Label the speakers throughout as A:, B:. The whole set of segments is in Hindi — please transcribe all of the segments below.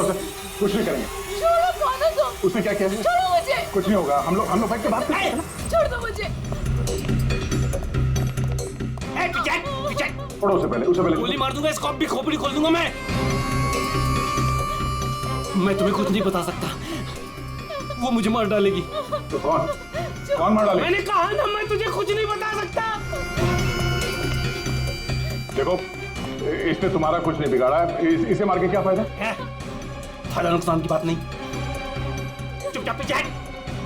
A: से कुछ नहीं करेंगे।
B: छोड़ो, कौन हो तुम?
A: उसने क्या किया?
B: छोड़ो मुझे।
A: कुछ नहीं होगा, हम लोग बैठ के बात करते हैं।
B: छोड़ दो मुझे।
A: छोड़ो उसे पहले
C: गोली मार दूंगा, इसको भी खोपड़ी खोल दूंगा मैं तुम्हें कुछ नहीं बता सकता, वो मुझे मार डालेगी।
A: तो कौन मार डालेगा?
C: मैंने कहा ना, मैं तुझे कुछ नहीं बता सकता।
A: देखो, इसने तुम्हारा कुछ नहीं बिगाड़ा है, इसे मार के क्या फायदा है?
C: फायदा नुकसान की बात नहीं, चुपचाप पीछे हट।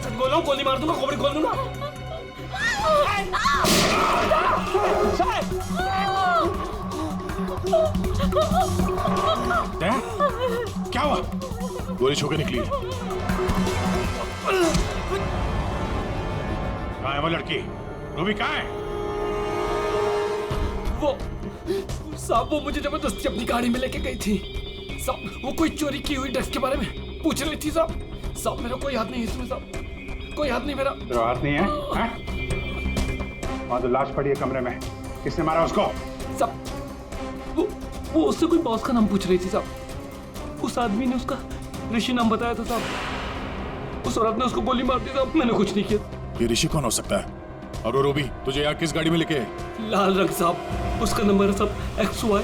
C: सच बोल रहा हूँ, गोली मार दूंगा, खोपड़ी खोल दूंगा।
A: क्या हुआ? गोली छू के निकली। कहाँ है वो लड़की? रूबी कहाँ है?
C: वो साहब, वो मुझे जबरदस्ती अपनी गाड़ी में लेके गई थी साहब। वो कोई चोरी की हुई ड्रेस के बारे में पूछ रही थी साहब। मेरा कोई हाथ नहीं है इसमें साहब, कोई हाथ नहीं मेरा।
A: तेरा हाथ नहीं है? वहाँ तो लाश पड़ी है कमरे में, किसने मारा उसको?
C: साहब, वो उससे कोई बॉस का नाम पूछ रही थी साहब। उस आदमी ने उसका ऋषि नाम बताया था साहब। उस औरत ने उसको गोली मार दी साहब, मैंने कुछ नहीं किया।
A: ये ऋषि कौन हो सकता है? और वो रूबी तुझे यहाँ किस गाड़ी में लेके?
C: लाल रंग साहब, उसका नंबर है साहब XY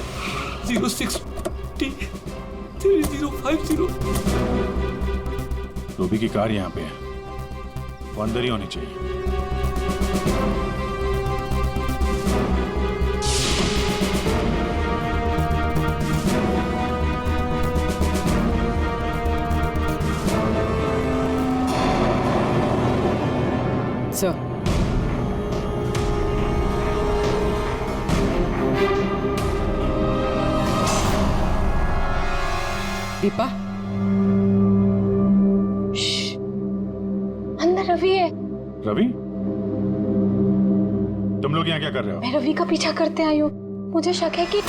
C: 06T 3050।
A: रूबी की कार यहाँ पे है, वो अंदर ही होनी चाहिए।
B: सर, दीपा,
D: अंदर रवि है।
A: रवि? तुम लोग यहाँ क्या कर रहे हो?
D: मैं रवि का पीछा करते आई हूँ। मुझे शक है कि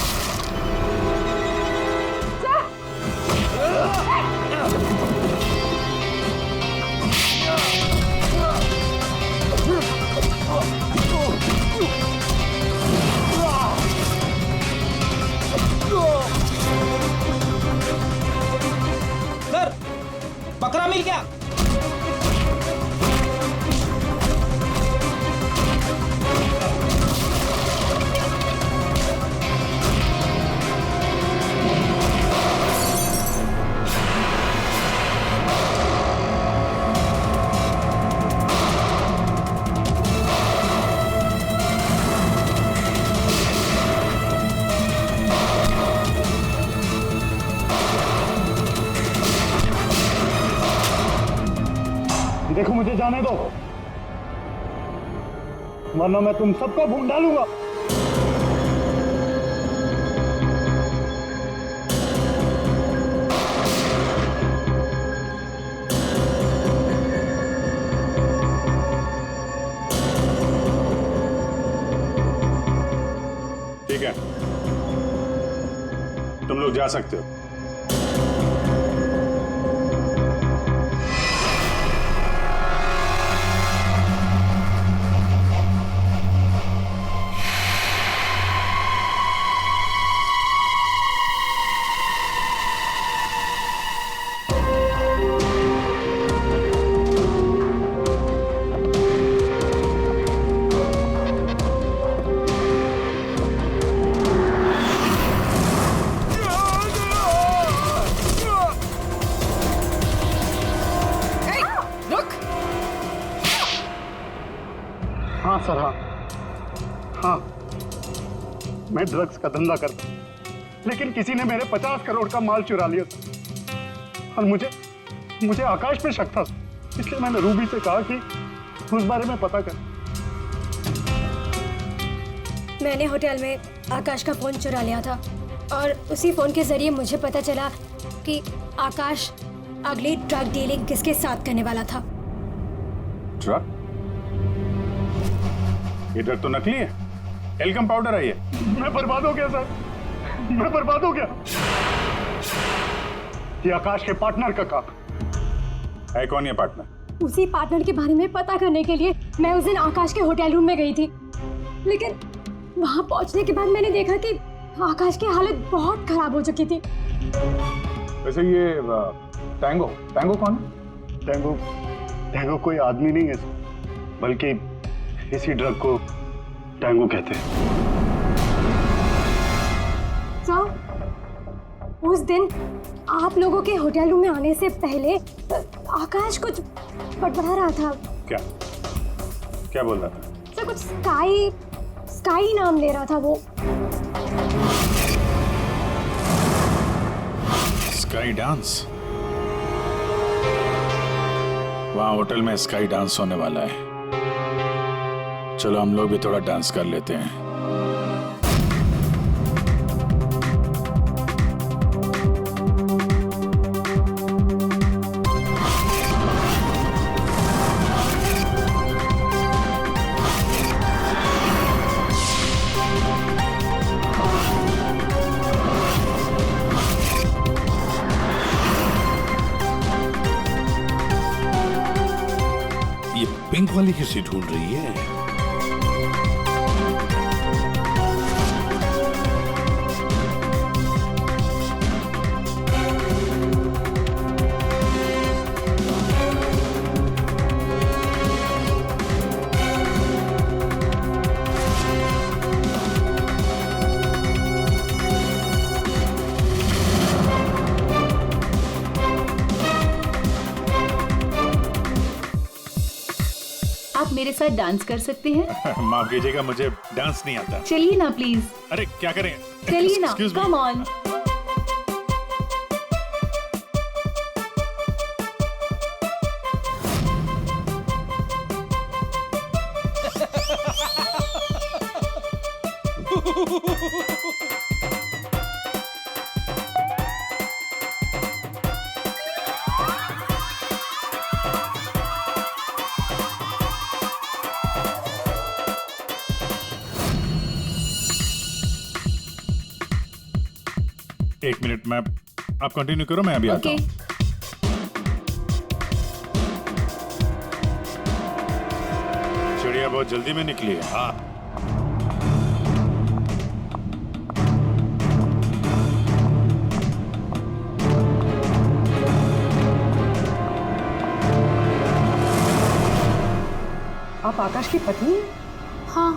C: सर, बकरा मिल गया।
A: देखो, मुझे जाने दो, वरना मैं तुम सबको भून डालूंगा। ठीक है, तुम लोग जा सकते हो। हाँ सर, हाँ, मैं ड्रग्स का धंधा करता हूँ, लेकिन किसी ने मेरे 50 करोड़ का माल चुरा लिया सर। और मुझे आकाश पे शक था, इसलिए मैंने रूबी से कहा कि उस बारे में पता कर।
D: मैंने होटल में आकाश का फोन चुरा लिया था और उसी फोन के जरिए मुझे पता चला कि आकाश अगली ड्रग डीलिंग किसके साथ करने वाला था।
A: ड्रग? ये ड्रग तो नकली है, एल्कम पाउडर है ये। मैं बर्बाद हो गया सर, मैं बर्बाद हो गया। ये आकाश के पार्टनर का काम है। कौन ये पार्टनर?
D: उसी पार्टनर के बारे में पता करने के लिए मैं उस दिन आकाश के होटल रूम में गई थी, लेकिन वहां पहुंचने के बाद मैंने देखा कि आकाश की हालत बहुत खराब हो चुकी थी।
E: वैसे ये टैंगो टैंगो कौन है?
A: टैंगो टैंगो कोई आदमी नहीं है सर, बल्कि इसी ड्रग को टैंगो कहते हैं।
D: सर, उस दिन आप लोगों के होटल रूम में आने से पहले आकाश कुछ बड़बड़ा रहा था।
E: क्या क्या बोल रहा था?
D: सर, कुछ स्काई स्काई नाम ले रहा था वो।
E: Sky dance? वहाँ होटल में स्काई डांस होने वाला है। चलो हम लोग भी थोड़ा डांस कर लेते हैं।
F: ये पिंक वाली किसी ढूंढ रही है?
B: आप मेरे साथ डांस कर सकते हैं?
E: माफ कीजिएगा, मुझे डांस नहीं आता।
B: चलिए ना प्लीज।
E: अरे क्या करें?
B: चलिए ना,
E: Excuse me.
B: Come on.
E: एक मिनट, मैं आप कंटिन्यू करो, मैं अभी आता
B: ओके।
E: हूँ। चिड़िया बहुत जल्दी में निकली है। हाँ,
G: आप आकाश की पत्नी हैं?
B: हाँ,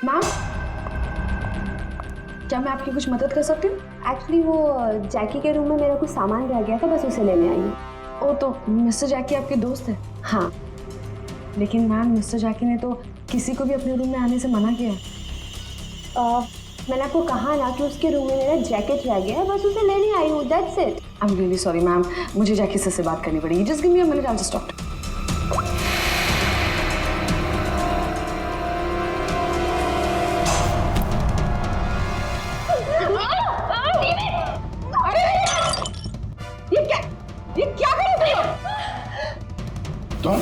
G: मैम, क्या मैं आपकी कुछ मदद कर सकती हूँ?
H: एक्चुअली वो जैकी के रूम में मेरा कुछ सामान रह गया था, बस उसे लेने आई हूँ।
G: ओ, तो मिस्टर जैकी आपके दोस्त है?
H: हाँ,
G: लेकिन मैम, मिस्टर जैकी ने तो किसी को भी अपने रूम में आने से मना किया।
H: मैंने आपको कहा ना कि उसके रूम में मेरा जैकेट रह गया है, बस उसे लेने आई हूँ, that's it.
G: I am really sorry ma'am, मुझे जैकी से बात करनी पड़ेगी। Just give me a minute, I will just talk.
B: ये क्या कर रहे हो?
E: तुम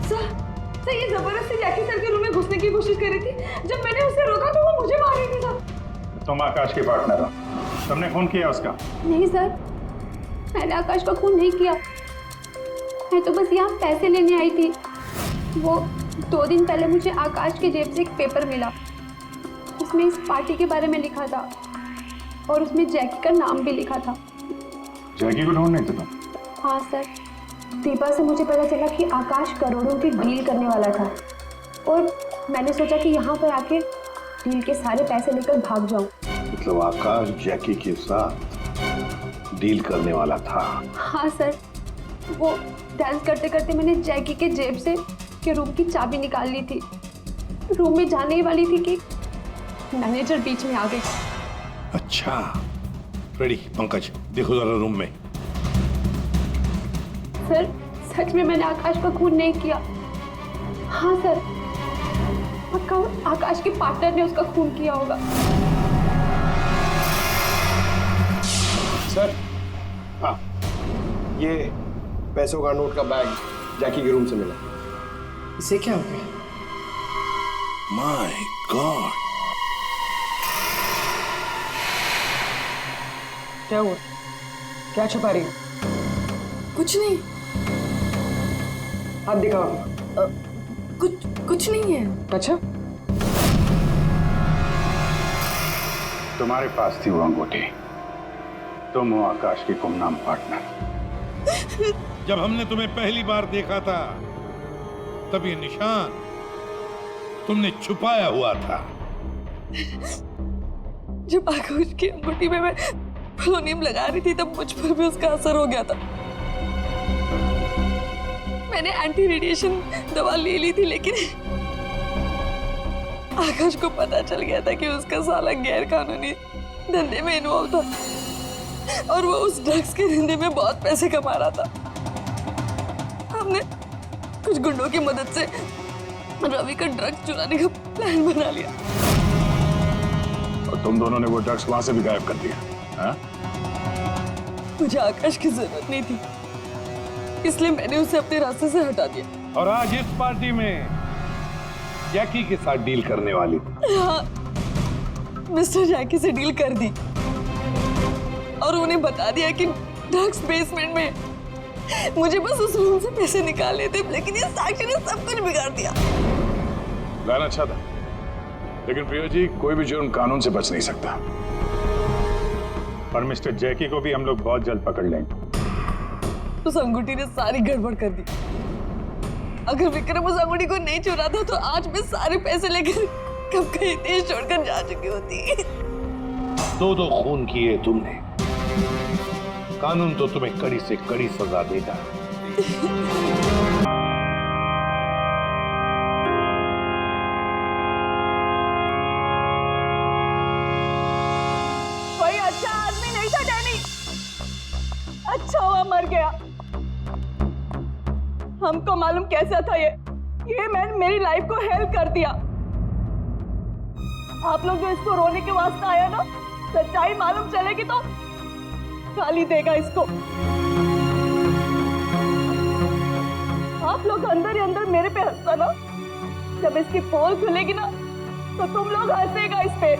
G: सर, ये जबरदस्ती जैकी सर के रूम में घुसने की कोशिश कर रही थी। जब मैंने उसे रोका तो वो मुझे मार रही थी सर।
E: तुम आकाश की पार्टनर हो, तुमने खून किया उसका?
H: नहीं सर, मैंने आकाश का खून नहीं किया। मैं तो बस यहाँ पैसे लेने आई थी। वो 2 दिन पहले मुझे आकाश के जेब से एक पेपर मिला, उसमें इस पार्टी के बारे में लिखा था और उसमें जैकी का नाम भी लिखा था।
E: जैकी को ढूंढ नहीं थे तुम?
H: हाँ सर, दीपा से मुझे पता चला कि आकाश करोड़ों की डील करने वाला था और मैंने सोचा कि यहाँ पर आके डील के सारे पैसे लेकर भाग जाऊँ।
F: मतलब आकाश जैकी के साथ डील करने वाला था?
H: हाँ सर, वो डांस करते करते मैंने जैकी के जेब से के रूम की चाबी निकाल ली थी। रूम में जाने ही वाली थी कि मैनेजर बीच में आ गई।
F: अच्छा, रेडी पंकज, देखो जरा रूम में।
H: सर, सच में मैंने आकाश का खून नहीं किया। हाँ सर, पक्का आकाश के पार्टनर ने उसका खून किया होगा।
I: सर, हाँ, ये पैसों का नोट का बैग जैकी के रूम से मिला।
G: इसे क्या हो गया?
F: माय गॉड,
G: क्या हुआ? क्या छुपा रही हो?
B: कुछ नहीं,
G: हाथ दिखाओ।
B: कुछ नहीं है।
G: अच्छा,
A: तुम्हारे पास थी वो अंगूठी, तुम हो आकाश की गुमनाम पार्टनर।
J: जब हमने तुम्हें पहली बार देखा था तब ये निशान तुमने छुपाया हुआ था।
G: जब आकाश की अंगूठी में मैं पोलोनियम लगा रही थी तब मुझ पर भी उसका असर हो गया था। मैंने एंटी रेडिएशन दवा ले ली थी, लेकिन आकाश को पता चल गया था कि उसका साला गैर कानूनी धंधे में इन्वॉल्व था और वो उस ड्रग्स के धंधे में बहुत पैसे कमा रहा था। हमने कुछ गुंडों की मदद से रवि का ड्रग्स चुराने का प्लान बना लिया।
E: और तुम दोनों ने वो ड्रग्स वहां से भी गायब कर दिया, हाँ?
G: मुझे आकाश की जरूरत नहीं थी, इसलिए मैंने उसे अपने रास्ते से हटा दिया।
J: और आज इस पार्टी में जैकी के साथ डील करने वाली थी।
G: हाँ, मिस्टर जैकी से डील कर दी और उन्हें बता दिया कि ड्रग्स बेसमेंट में मुझे बस उस रूम से पैसे निकालने थे, लेकिन ये साक्षी ने सब कुछ बिगाड़ दिया।
E: प्लान अच्छा था, लेकिन प्रिया जी, कोई भी जुर्म कानून से बच नहीं सकता।
A: पर मिस्टर जैकी को भी हम लोग बहुत जल्द पकड़ लेंगे।
G: उस अंगूठी ने सारी गड़बड़ कर दी। अगर विक्रम उस अंगूठी को नहीं चुराता तो आज मैं सारे पैसे लेकर कब कहीं देश छोड़कर जा चुकी होती।
J: दो खून किए तुमने, कानून तो तुम्हें कड़ी से कड़ी सजा देगा।
G: कोई अच्छा आदमी नहीं था डैनी, अच्छा हुआ मर गया। हमको मालूम कैसा था ये मैन मेरी लाइफ को हेल्प कर दिया। आप लोग जो इसको रोने के वास्ते आया ना, सच्चाई मालूम चलेगी तो गाली देगा इसको। आप लोग अंदर ही अंदर मेरे पे हंसता ना, जब इसकी पोल खुलेगी ना तो तुम लोग हंसेगा इस पे।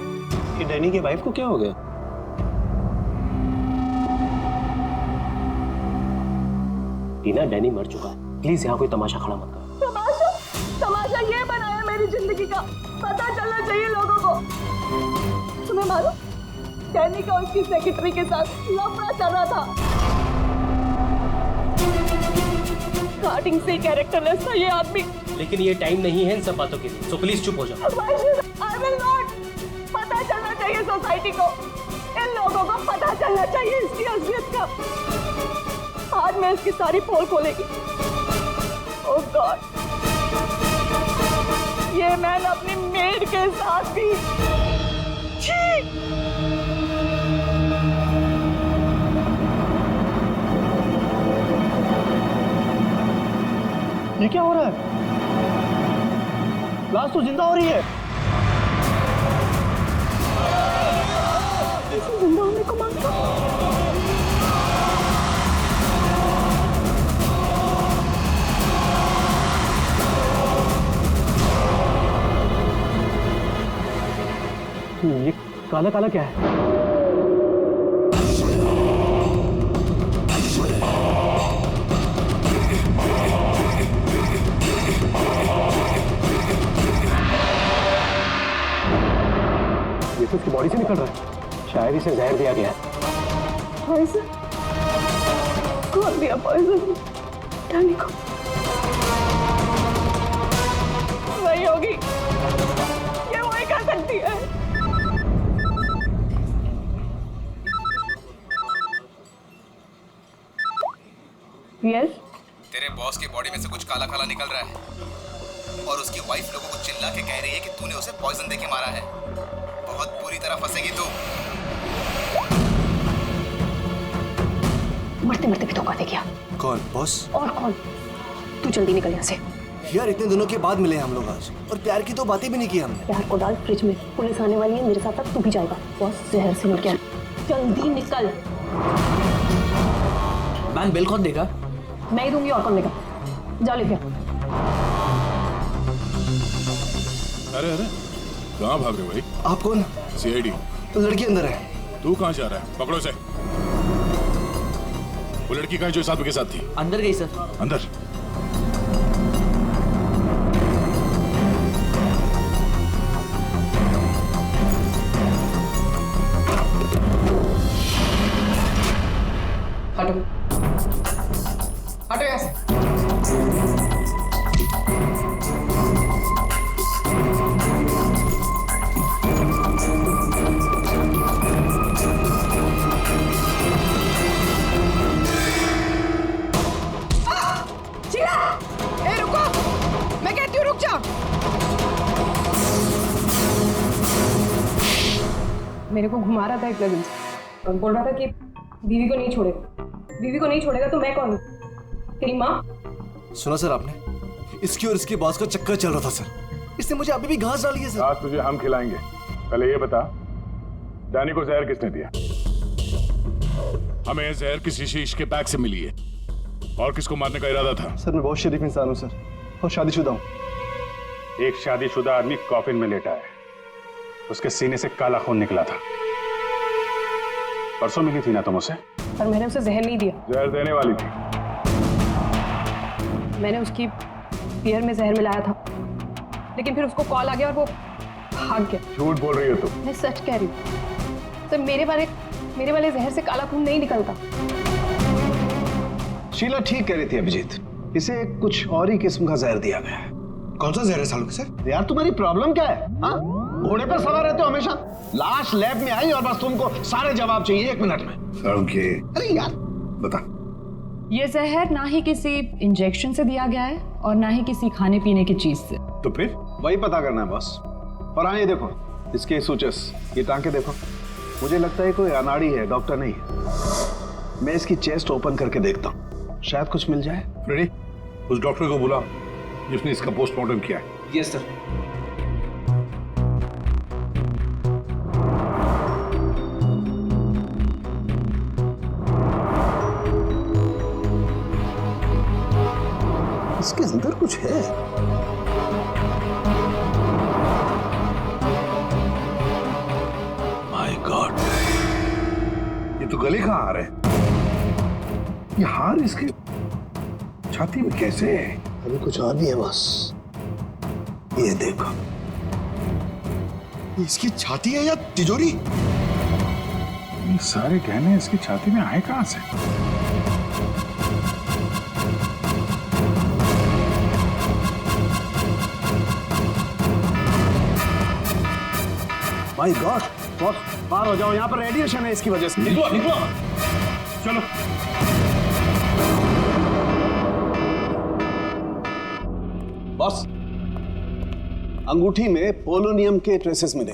I: ये डैनी के वाइफ को क्या हो गया? टीना, डैनी मर चुका है, प्लीज यहाँ कोई तमाशा खड़ा मत करो।
G: तमाशा ये बनाया मेरी जिंदगी का, पता चलना चाहिए लोगों को। तुम्हें मालूम, डैनी का उसकी सेक्रेटरी के साथ लफड़ा चल रहा था। स्टार्टिंग से कैरेक्टरलेस था ये आदमी।
I: लेकिन ये टाइम नहीं है इन सब बातों के लिए, सो प्लीज चुप हो जाओ।
G: I will not। पता चलना चाहिए सोसाइटी को, इन लोगों को पता चलना चाहिए इसकी असलियत का। आज मैं इसकी सारी पोल खोलेगी। ओह गॉड, ये मैन अपनी मेड के साथ भी।
I: ये क्या हो रहा है? लाश तो जिंदा हो रही है।
G: जिंदा होने को मांगता।
I: ये काला काला क्या है? ये तो उसकी बॉडी से निकल रहा है, शायद इसे जहर दिया गया है।
G: पॉइजन? कौन दिया पॉइजन डैनी को? वही होगी, ये वही कर सकती है। यस,
K: तेरे बॉस की बॉडी में से कुछ काला काला निकल रहा है और उसकी वाइफ लोगों को चिल्ला के कह रही है कि तूने उसे पॉइजन देके मारा है। बहुत बुरी तरह फंसेगी तू।
B: मरते मरते भी धोखा दे गया।
I: कौन बॉस?
B: और कौन? तू जल्दी निकल यहाँ से।
I: यार, इतने दिनों के बाद मिले हम लोग आज, और प्यार की तो बातें भी नहीं की हमने।
B: प्यार को डाल फ्रिज में, पुलिस आने वाली है, मेरे साथ साथ तू भी जाएगा। बॉस जहर से मर गया, जल्दी निकल।
I: मैन, बिल कौन देगा?
B: मैं ही दूंगी, और कौन देगा? जाओ लेके।
E: अरे अरे, कहाँ भाग रहे हो भाई?
I: आप कौन?
E: सीआईडी।
I: लड़की अंदर है।
E: तू कहाँ जा रहा है? पकड़ो से। वो लड़की कहाँ जो इस आदमी के साथ थी?
C: अंदर गई सर।
E: अंदर?
G: हटो हटो यहाँ से। ए रुको, मैं कहती हूँ रुक जाओ।
B: मेरे को घुमा रहा था एक लगन से और बोल रहा था कि बीवी को नहीं छोड़ेगा, बीवी को नहीं छोड़ेगा तो मैं कौन हूँ? तेरी माँ?
I: सुना सर आपने, इसकी और इसके बॉस का चक्कर चल रहा था सर। इसने मुझे अभी भी घास डाली है सर।
E: घास तुझे हम खिलाएंगे। पहले ये बता, डैनी को जहर किसने दिया? हमें जहर किसी शीश के बैग से मिली है। और किसको मारने का इरादा था?
I: सर मैं बहुत शरीफ इंसान हूँ सर, और शादीशुदा हूँ।
A: एक शादीशुदा आदमी कॉफिन में लेटा है, उसके सीने से काला खून निकला था। परसों मिली थी ना तुम उसे?
B: पर मैंने उसे जहर नहीं दिया।
E: जहर देने वाली थी।
B: मैंने उसकी बियर में जहर मिलाया था, लेकिन फिर उसको कॉल आ गया और वो भाग गया।
E: झूठ बोल रही हो तुम।
B: मैं सच कह रही हूँ सर, मेरे वाले जहर से काला खून नहीं निकलता।
F: शीला ठीक कह रही थी अभिजीत, इसे कुछ और ही किस्म का जहर दिया गया है।
I: कौन सा जहर है सालों के सर?
F: यार तुम्हारी प्रॉब्लम क्या है? हाँ, घोड़े पर सवार रहते हो हमेशा। लाश लैब में आई और बस तुमको सारे जवाब चाहिए 1 मिनट में। अरे यार बता।
L: ये जहर ना ही किसी इंजेक्शन से दिया गया है और ना ही किसी खाने पीने की चीज से।
F: तो फिर वही पता करना है बस। और हाँ, ये देखो इसके सूचस, ये टांके देखो। मुझे लगता है कोई अनाड़ी है, डॉक्टर नहीं है। मैं इसकी चेस्ट ओपन करके देखता हूँ, शायद कुछ मिल जाए।
J: रेडी? उस डॉक्टर को बुला जिसने इसका पोस्टमार्टम किया है।
I: Yes sir.
F: इसके अंदर कुछ है।
J: माय गॉड, ये तो गले का हार है। ये हार इसके छाती में कैसे है?
F: अभी कुछ और भी है बस। ये देखो,
I: इसकी छाती है या तिजोरी?
E: ये सारे गहने इसकी छाती में आए कहां से?
F: माय गॉड, बॉस बाहर हो जाओ, यहाँ पर रेडिएशन है इसकी वजह से।
J: निकलो निकलो, चलो।
F: बॉस, अंगूठी में पोलोनियम के ट्रेसेस मिले।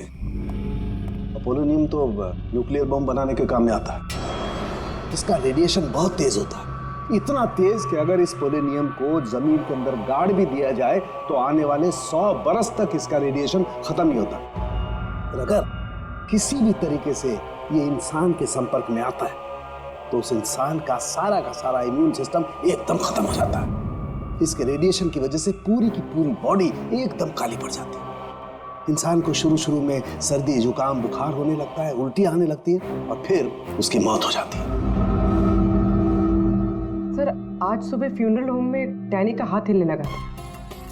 F: पोलोनियम तो न्यूक्लियर बम बनाने के काम में आता है। इसका रेडिएशन बहुत तेज होता है, इतना तेज कि अगर इस पोलोनियम को जमीन के अंदर गाड़ भी दिया जाए तो आने वाले 100 बरस तक इसका रेडिएशन खत्म नहीं होता। और अगर किसी भी तरीके से ये इंसान के संपर्क में आता है तो उस इंसान का सारा इम्यून सिस्टम एकदम खत्म हो जाता है। इसके रेडिएशन की वजह से पूरी की पूरी बॉडी एकदम काली पड़ जाती है। इंसान को शुरू में सर्दी, जुकाम, बुखार होने लगता है, उल्टी आने लगती है और फिर उसकी मौत हो जाती है।
B: सर, आज सुबह फ्यूनरल होम में डैनी का हाथ हिलने लगा था,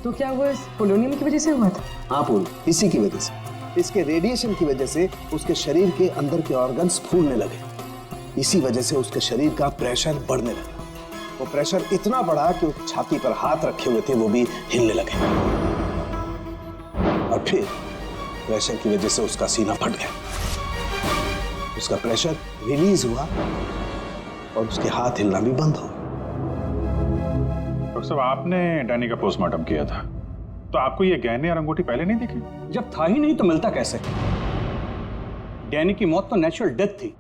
B: तो क्या वो इस पोलोनियम की वजह से हुआ था?
F: हाँ पूल, इसी की वजह से। इसके रेडिएशन की वजह से उसके शरीर के अंदर के ऑर्गन्स फूलने लगे। इसी वजह से उसके शरीर का प्रेशर बढ़ने लगा। वो प्रेशर इतना बढ़ा कि वो छाती पर हाथ रखे हुए थे वो भी हिलने लगे। और फिर प्रेशर की वजह से उसका सीना फट गया। उसका प्रेशर रिलीज हुआ और उसके हाथ हिलना भी बंद हो गया।
E: डॉक्टर साहब, आपने डैनी का पोस्टमार्टम किया था, तो आपको ये गहने और अंगूठी पहले नहीं दिखी?
M: जब था ही नहीं तो मिलता कैसे? डैनी की मौत तो नेचुरल डेथ थी।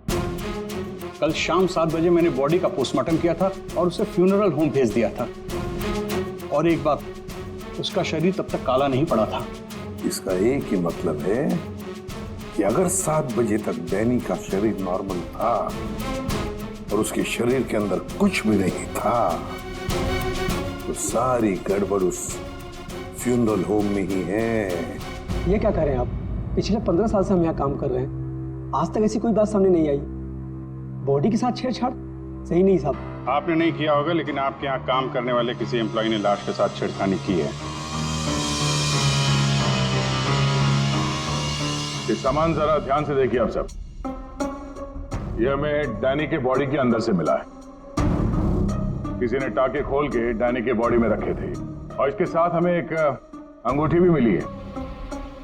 M: कल शाम 7 बजे मैंने बॉडी का पोस्टमार्टम किया था और उसे फ्यूनरल होम भेज दिया था। और एक बात, उसका शरीर तब तक काला नहीं पड़ा था।
J: इसका एक ही मतलब है कि अगर 7 बजे तक डैनी का शरीर नॉर्मल था और उसके शरीर के अंदर कुछ भी नहीं था, तो सारी गड़बड़ उस फ्यूनरल होम में ही है।
M: ये क्या कह रहे हैं आप? पिछले 15 साल से हम यहाँ काम कर रहे हैं, आज तक ऐसी कोई बात सामने नहीं आई। बॉडी के साथ छेड़छाड़? सही नहीं साहब।
E: आपने नहीं किया होगा, लेकिन आपके यहाँ काम करने वाले किसी एम्प्लॉय ने लाश के साथ छेड़खानी की है।
J: ये सामान जरा ध्यान से देखिए आप सब। ये हमें डैनी के बॉडी के अंदर से मिला है। किसी ने टाके खोल के डैनी के बॉडी में रखे थे, और इसके साथ हमें एक अंगूठी भी मिली है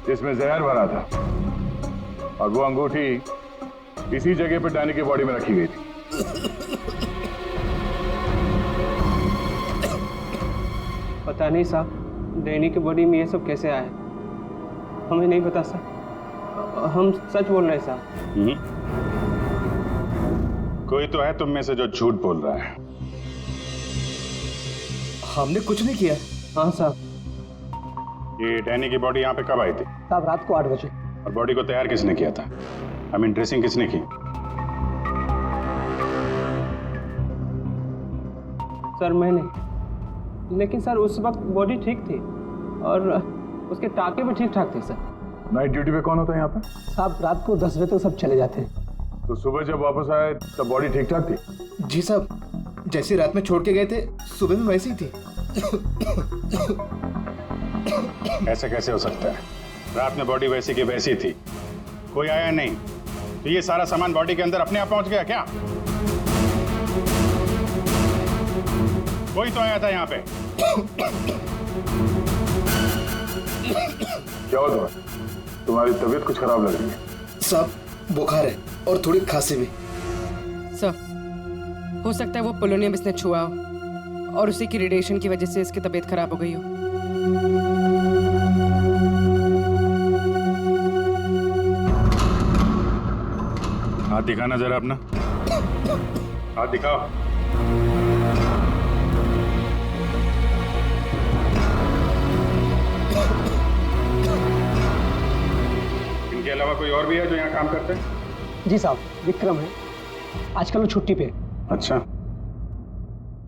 J: जिसमें जहर भरा था, और वो अंगूठी इसी जगह पे डैनी की बॉडी में रखी गई थी।
N: पता नहीं साहब, डैनी की बॉडी में ये सब कैसे आया, हमें नहीं पता सर। हम सच बोल रहे हैं साहब।
E: कोई तो है तुम में से जो झूठ बोल रहा है।
I: हमने कुछ नहीं किया।
N: हाँ साहब।
E: ये डैनी की बॉडी यहाँ पे कब आई थी?
M: साहब रात को 8 बजे।
E: और बॉडी को तैयार किसने किया था? आई मीन ड्रेसिंग किसने की?
N: सर मैंने, लेकिन सर उस वक्त बॉडी ठीक थी और उसके टाके भी ठीक ठाक थे सर।
J: नाइट ड्यूटी पे कौन होता है यहाँ पे?
M: साहब रात को 10 बजे तक सब चले जाते हैं।
J: तो सुबह जब वापस आए तब बॉडी ठीक ठाक थी?
I: जी साहब, जैसे रात में छोड़ के गए थे सुबह में वैसी ही थी।
E: ऐसे कैसे हो सकता है? रात में बॉडी वैसी की वैसी थी, कोई आया नहीं, तो ये सारा सामान बॉडी के अंदर अपने आप पहुंच गया क्या? कोई तो आया था यहाँ पे।
J: क्या हुआ तुम्हें? तुम्हारी तबीयत कुछ खराब लग रही है।
I: साहब बुखार है और थोड़ी खांसी भी।
B: सर हो सकता है वो पोलोनियम इसने छुआ हो और उसी की रेडिएशन की वजह से इसकी तबीयत खराब हो गई हो।
E: हाथ दिखाना जरा अपना, हाथ दिखाओ। इनके अलावा कोई और भी है जो यहाँ काम करते हैं?
M: जी साहब, विक्रम है, आजकल वो छुट्टी पे है।
E: अच्छा,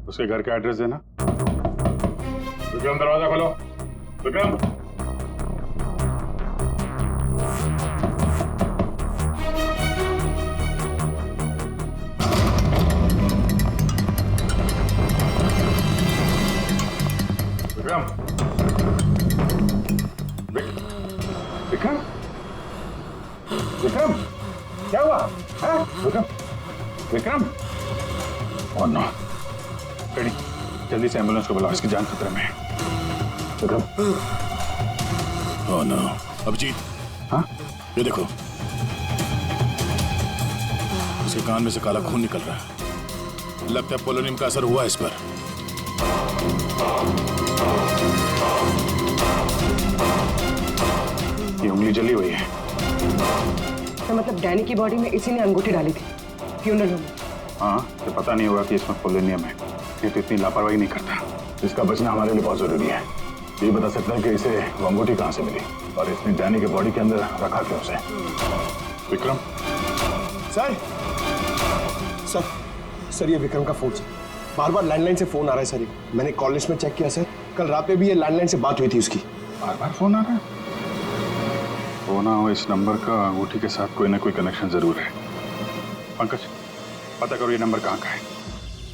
E: उसके घर का एड्रेस देना। विक्रम दरवाजा खोलो। विक्रम, विक्रम, विक्रम, विक्रम, क्या हुआ? हाँ? Vikram, Vikram, oh no, ready, जल्दी से एम्बुलेंस को बुलाओ, इसकी जान खतरे में है। विक्रम, ओह नो, अभिजीत, हाँ, ये देखो, उसके कान में से काला खून निकल रहा है, लगता है पोलोनियम का असर हुआ इस पर। ये उंगली जली हुई है।
B: तो मतलब डैनी की बॉडी में इसी ने अंगूठी डाली थी फ्यूनरल होम में।
E: हाँ, तो पता नहीं होगा कि इसमें पोलोनियम है, ये तो इतनी लापरवाही नहीं करता। इसका बचना हमारे लिए बहुत जरूरी है। ये बता सकते हैं कि इसे वो अंगूठी कहाँ से मिली और इसने डैनी के बॉडी के अंदर रखा क्यों उसे? विक्रम,
I: सर सर सर, ये विक्रम का फोन सर, बार बार लैंडलाइन से फोन आ रहा है सर। मैंने कॉल लिस्ट में चेक किया सर, कल रात में भी ये लैंडलाइन से बात हुई थी उसकी।
E: बार बार फोन आ रहा है? हो ना हो, इस नंबर का अंगूठी के साथ कोई ना कोई कनेक्शन जरूर है। पंकज, पता करो ये नंबर कहाँ का है।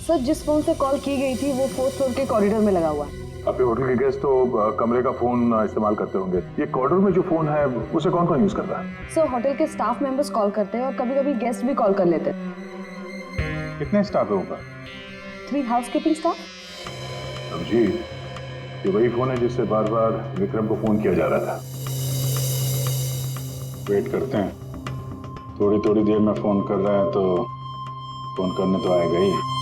B: सर जिस फोन से कॉल की गई थी वो 4th फ्लोर के कॉरिडोर में लगा हुआ है।
J: आपके होटल के गेस्ट तो कमरे का फोन इस्तेमाल करते होंगे। ये कॉरिडोर में जो फोन है उसे कौन कौन यूज करता है?
B: सर होटल के स्टाफ मेंबर्स कॉल करते हैं और कभी कभी गेस्ट भी कॉल कर लेते हैं।
E: कितने स्टाफ है ऊपर?
B: 3 हाउसकीपिंग स्टाफ।
J: अभिजीत, ये वही फोन है जिससे बार बार विक्रम को फोन किया जा रहा था।
E: वेट करते हैं, थोड़ी थोड़ी देर में फोन कर रहा है तो फोन करने तो आएगा ही।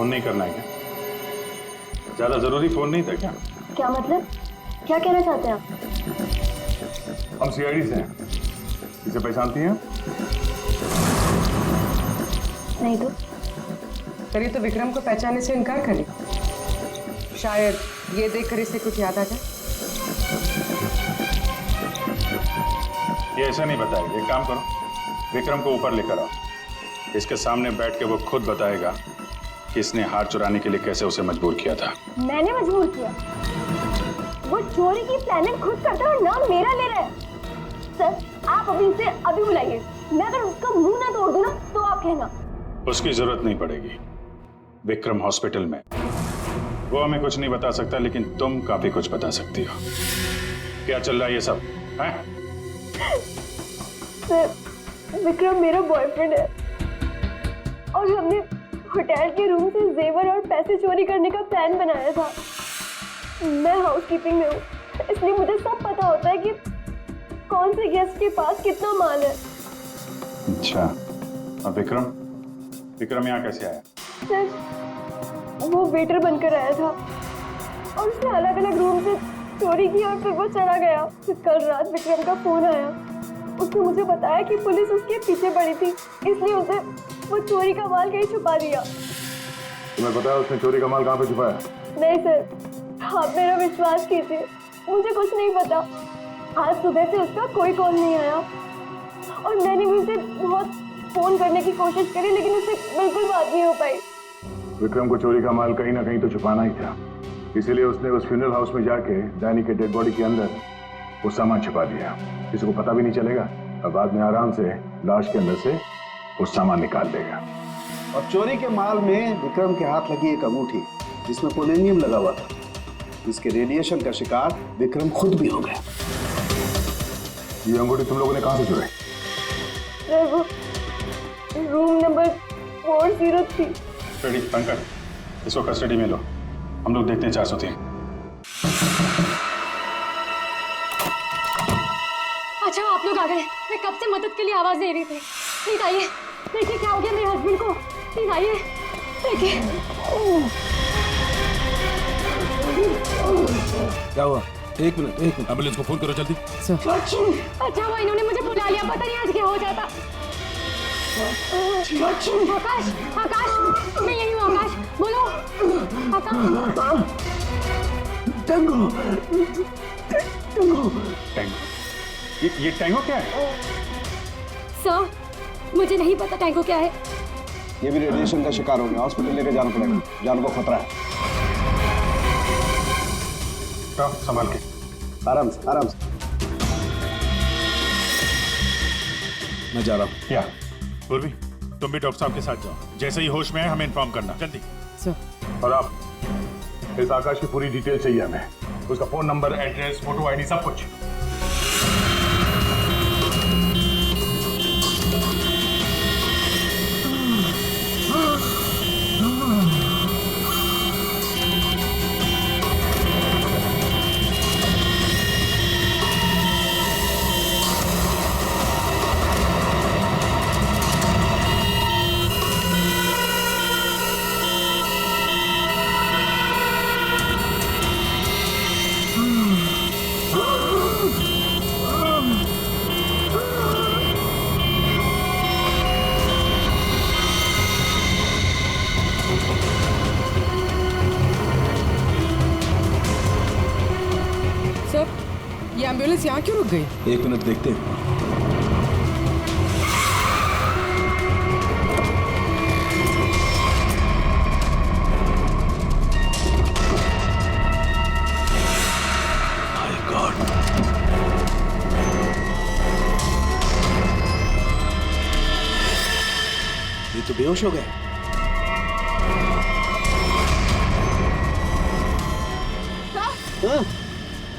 E: फोन नहीं करना है क्या? ज्यादा जरूरी फोन नहीं था क्या?
H: क्या मतलब? क्या कहना चाहते हैं आप?
E: हम सीआईडी से हैं। इसे पहचानती हैं?
H: नहीं तो
B: पर ये तो विक्रम को पहचानने से इनकार करे। शायद ये देखकर इसे कुछ याद आ जाए।
E: ये ऐसा नहीं बताएगा। एक काम करो, विक्रम को ऊपर लेकर आओ। इसके सामने बैठ के वो खुद बताएगा कि इसने हार चुराने के लिए कैसे उसे मजबूर किया था।
H: मैंने मजबूर किया? वो चोरी की प्लानिंग खुद करता है और नाम मेरा ले रहा है। सर, आप अभी इसे अभी बुलाइए। मैं अगर उसका मुंह ना तोड़ दूं ना तो आप कहना।
E: उसकी जरूरत नहीं पड़ेगी। विक्रम हॉस्पिटल में, वो हमें कुछ नहीं बता सकता, लेकिन तुम काफी कुछ बता सकती हो। क्या चल रहा है ये सब है?
H: सर, विक्रम मेरा बॉयफ्रेंड है और हमने होटल के रूम से जेवर और पैसे चोरी करने का प्लान बनाया था। मैं हाउसकीपिंग में हूँ, इसलिए मुझे सब पता होता है कि कौन से गेस्ट के पास कितना माल है।
E: अच्छा, और विक्रम यहाँ कैसे आया?
H: सर, वो वेटर बनकर आया था और उसने अलग अलग रूम से चोरी की और फिर वो चला गया। फिर कल रात विक्रम का फोन आया। उसने मुझे बताया कि पुलिस उसके पीछे पड़ी थी, इसलिए उसे वो चोरी का माल कहीं छुपा दिया।
E: तुम्हें पता है उसने चोरी का माल कहाँ पे छुपाया?
H: नहीं सर, आप मेरा विश्वास कीजिए, मुझे कुछ नहीं पता। आज सुबह से उसका कोई कॉल नहीं आया और मैंने भी उसे बहुत फोन करने की कोशिश करी, लेकिन उससे बिल्कुल बात नहीं हो पाई।
E: विक्रम को चोरी का माल कहीं ना कहीं तो छुपाना ही था, इसीलिए उसने उस फ्यूनरल हाउस में जाके डैनी के डेड बॉडी के अंदर वो सामान छुपा दिया। किसी को पता भी नहीं चलेगा और बाद में आराम से लाश के अंदर से वो सामान निकाल देगा।
F: और चोरी के माल में विक्रम के हाथ लगी एक अंगूठी जिसमें पोलोनियम लगा हुआ था। इसके रेडिएशन का शिकार विक्रम खुद भी हो गया।
E: ये अंगूठी तुम लोगों ने कहां से चुराई?
H: वो रूम नंबर 403।
E: रेडी, पंकज, इसको कस्टडी में लो। हम लोग देखते हैं 403।
D: अच्छा, आप लोग आ गए। मैं कब से मदद के लिए आवाज दे रही थी। प्लीज आइए, देखिए क्या हो गया मेरे हस्बैंड को। प्लीज आइए, देखिए।
F: क्या हुआ? एक मिनट।
E: एम्बुलेंस को फोन करो जल्दी।
D: अच्छा हुआ इन्होंने मुझे बुला लिया, पता नहीं आज क्या हो जाता। आकाश, मैं यही हूँ। आकाश, बोलो। आकाश।
E: टैंगो। ये टैंगो क्या है?
D: सर, मुझे नहीं पता टैंगो क्या है।
F: ये भी रेडिएशन का शिकार हो गया। हॉस्पिटल लेके जाना पड़ेगा, जान को खतरा है।
E: संभाल के,
F: आराम से। मैं जा रहा हूँ।
E: क्या पूर्वी, तुम भी डॉक्टर साहब के साथ जाओ। जैसे ही होश में है हमें इन्फॉर्म करना, जल्दी।
B: सर।
E: और आप, इस आकाश की पूरी डिटेल चाहिए हमें। उसका phone number, address, photo, ID, सब कुछ।
B: ये एम्बुलेंस यहाँ क्यों रुक गई?
F: एक मिनट, देखते हैं। My God. ये तो बेहोश हो गए।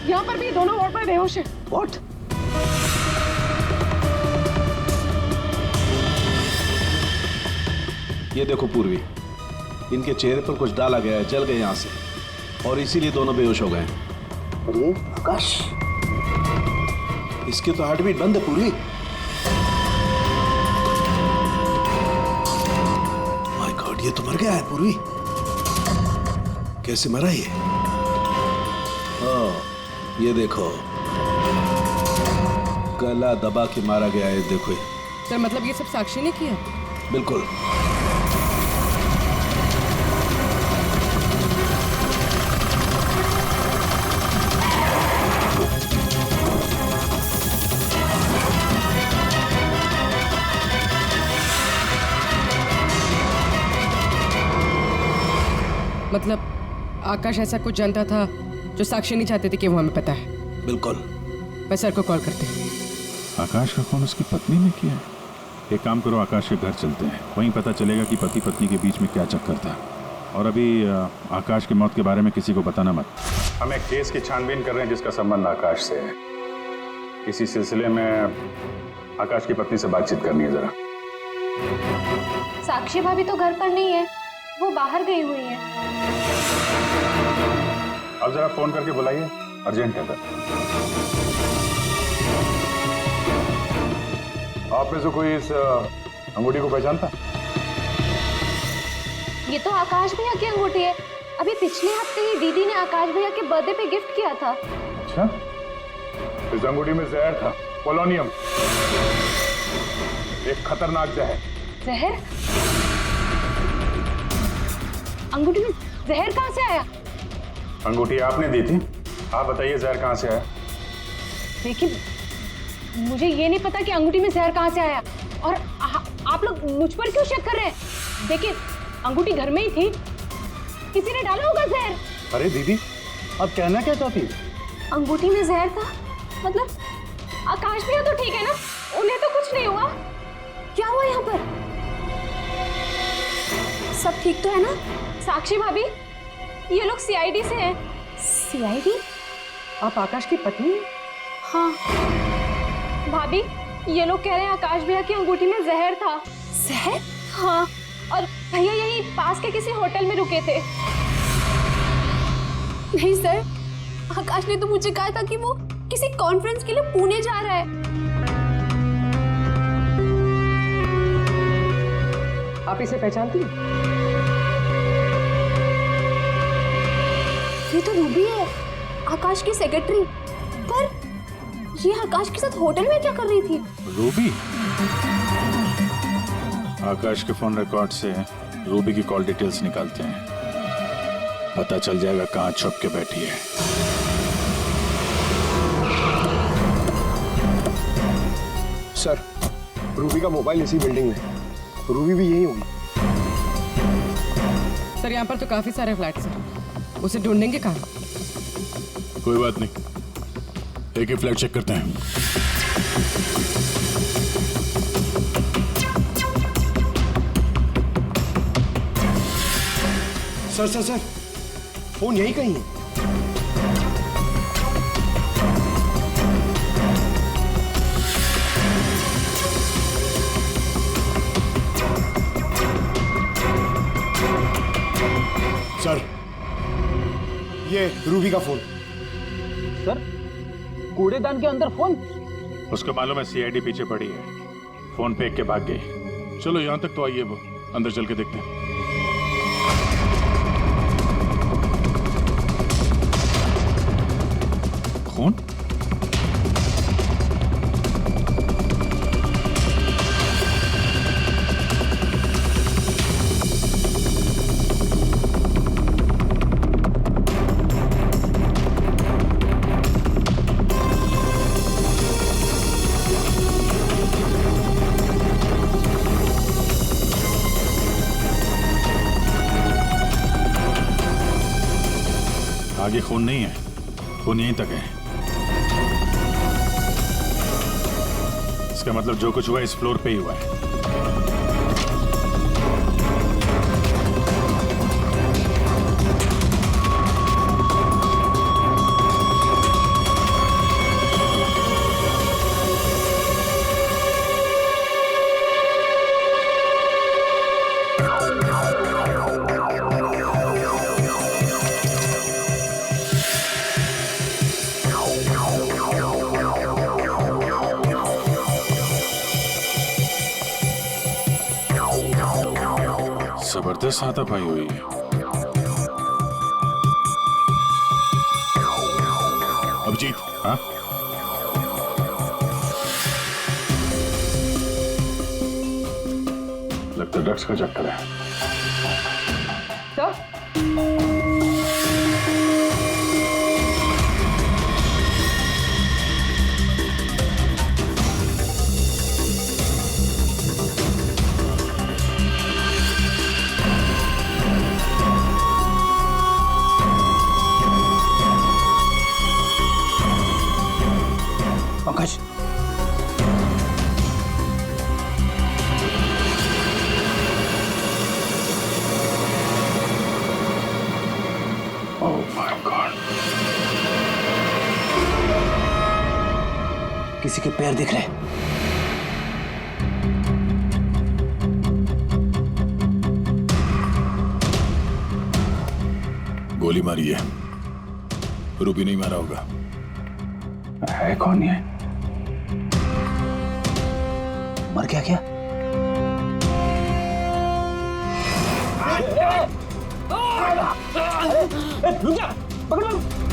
B: यहाँ पर भी दोनों वार्ड में बेहोश है।
F: What? ये देखो पूर्वी, इनके चेहरे पर कुछ डाला गया है, जल गए यहाँ से, और इसीलिए दोनों बेहोश हो गए। अरे आकाश, इसके तो हार्ट बीट बंद है पूर्वी। माय गॉड, ये तो मर गया है पूर्वी। कैसे मरा ये? ये देखो, गला दबा के मारा गया है। देखो
B: सर, मतलब ये सब साक्षी ने किया?
F: बिल्कुल।
B: मतलब आकाश ऐसा कुछ जानता था जो साक्षी नहीं चाहते थे कि वो हमें पता है?
F: बिल्कुल।
B: मैं सर को कॉल करती हूँ।
E: आकाश का खून उसकी पत्नी ने किया? एक काम करो, आकाश के घर चलते हैं, वहीं पता चलेगा कि पति पत्नी के बीच में क्या चक्कर था। और अभी आकाश की मौत के बारे में किसी को बताना मत। हम एक केस की छानबीन कर रहे हैं जिसका संबंध आकाश से है। इसी सिलसिले में आकाश की पत्नी से बातचीत करनी है जरा।
H: साक्षी भाभी तो घर पर नहीं है, वो बाहर गई हुई है।
E: अब जरा फोन करके बुलाइए, अर्जेंट है। आप में से कोई इस अंगूठी को पहचानता?
H: ये तो आकाश भैया की अंगूठी है। अभी पिछले हफ्ते ही दीदी ने आकाश भैया के बर्थडे पे गिफ्ट किया था।
E: अच्छा, इस अंगूठी में जहर था, पोलोनियम, एक खतरनाक जहर।
H: जहर? अंगूठी में जहर कहाँ से आया?
E: अंगूठी आपने दी थी, आप बताइए जहर कहाँ से आया?
H: देखिए, मुझे ये नहीं पता कि अंगूठी में जहर कहाँ से आया, और आप लोग मुझ पर क्यों शक कर रहे हैं? देखिए, अंगूठी घर में ही थी, किसी ने डाला होगा जहर।
A: अरे दीदी, आप कहना क्या चाहती?
H: अंगूठी में जहर था मतलब आकाश भैया तो ठीक है ना, उन्हें तो कुछ नहीं हुआ? क्या हुआ यहाँ पर? सब ठीक तो है ना? साक्षी भाभी, ये लोग सीआईडी से हैं। सीआईडी?
B: आप आकाश की पत्नी हैं?
H: हाँ भाभी, ये लोग कह रहे हैं आकाश भैया की अंगूठी में जहर था। जहर? हाँ, और भैया यही पास के किसी होटल में रुके थे। नहीं सर, आकाश ने तो मुझे कहा था कि वो किसी कॉन्फ्रेंस के लिए पुणे जा रहा है।
B: आप इसे पहचानती हैं?
H: ये तो रूबी है, आकाश की सेक्रेटरी। पर ये आकाश के साथ होटल में क्या कर रही थी?
E: रूबी? आकाश के फोन रिकॉर्ड से रूबी की कॉल डिटेल्स निकालते हैं, पता चल जाएगा कहाँ छुप के बैठी है।
I: सर, रूबी का मोबाइल इसी बिल्डिंग में है, रूबी भी यही होगी।
B: सर, यहाँ पर तो काफी सारे फ्लैट्स हैं, उसे ढूंढेंगे कहाँ?
E: कोई बात नहीं, एक ही फ्लैट चेक करते हैं।
I: सर सर सर, फोन यही कहीं है। सर, ये रूबी का फोन।
M: सर, कूड़ेदान के अंदर फोन?
E: उसको मालूम है सीआईडी पीछे पड़ी है, फोन फेंक के भाग गई। चलो यहाँ तक तो आइए, वो अंदर चल के देखते हैं। खून? आगे खून नहीं है, खून यहीं तक है। इसका मतलब जो कुछ हुआ इस फ्लोर पे ही हुआ है। जबरदस्त हाथापाई हुई है। अभिजीत, हाँ? लगता है ड्रग्स का चक्कर है।
B: Sir
M: Pankaj,
E: oh my God,
F: किसी के पैर दिख रहे।
E: गोली मारी है, रूबी नहीं मारा होगा। है कौन ये?
F: मर गया क्या?
N: रुक जा, पकड़ो।